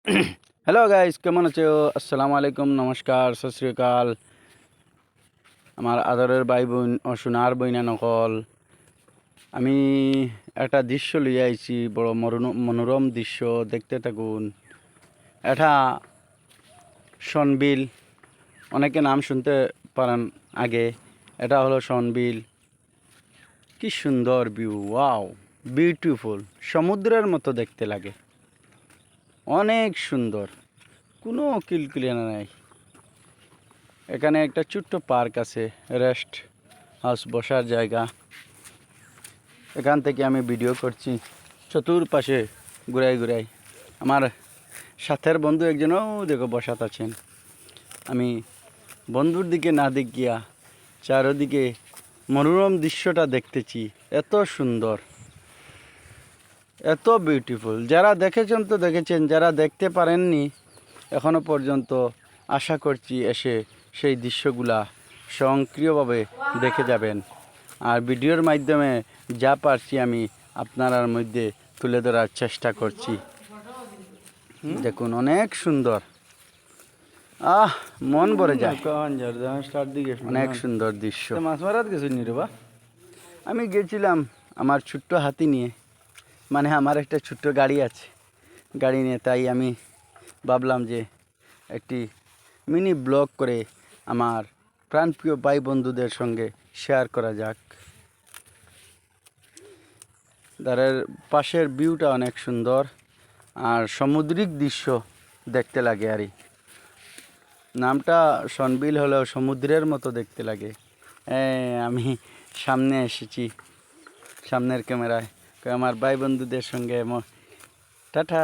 Hello guys, কেমন আছো? আসসালামু আলাইকুম, নমস্কার, সত শ্রী আকাল। আমার আদরের ভাই বোন ও সোনার বইনা নকল, আমি একটা দৃশ্য লিয়ে আইছি, বড় মনোরম দৃশ্য। দেখতে থাকুন। এটা সনবিল, অনেকে নাম শুনতে পারেন আগে। এটা হলো সনবিল। কি সুন্দর ভিউ! Wow, beautiful. সমুদ্রের মতো দেখতে লাগে, অনেক সুন্দর, কোনো কিলকিলিয়ানা নাই। এখানে একটা ছোট্ট পার্ক আছে, রেস্ট হাউস, বসার জায়গা। এখান থেকে আমি ভিডিও করছি, চতুর্পাশে ঘুরাই ঘুরাই। আমার সাথের বন্ধু একজনও দেখো বসাত আছেন। আমি বন্ধুর দিকে না দেখিয়া চারদিকে মনোরম দৃশ্যটা দেখতেছি। এত সুন্দর, এত বিউটিফুল। যারা দেখেছেন তো দেখেছেন, যারা দেখতে পারেননি এখনো পর্যন্ত, আশা করছি এসে সেই দৃশ্যগুলা স্বয়ংক্রিয়ভাবে দেখে যাবেন। আর ভিডিওর মাধ্যমে যা পারছি আমি আপনার মধ্যে তুলে ধরার চেষ্টা করছি। দেখুন, অনেক সুন্দর। মন ভরে যায়। অনেক সুন্দর দৃশ্য। মাছ মারাত গেছি নি রে বা? আমি গেছিলাম আমার ছোট্ট হাতি নিয়ে, মানে আমার একটা ছোট্ট গাড়ি আছে, গাড়ি নিয়ে। তাই আমি ভাবলাম যে একটি মিনি ব্লগ করে আমার প্রাণপ্রিয় ভাই বন্ধুদের সঙ্গে শেয়ার করা যাক। তাদের পাশের ভিউটা অনেক সুন্দর, আর সামুদ্রিক দৃশ্য দেখতে লাগে। আরই নামটা সনবিল হলেও সমুদ্রের মতো দেখতে লাগে। আমি সামনে এসেছি, সামনের ক্যামেরায়। আমার ভাই বন্ধুদের সঙ্গে টাটা।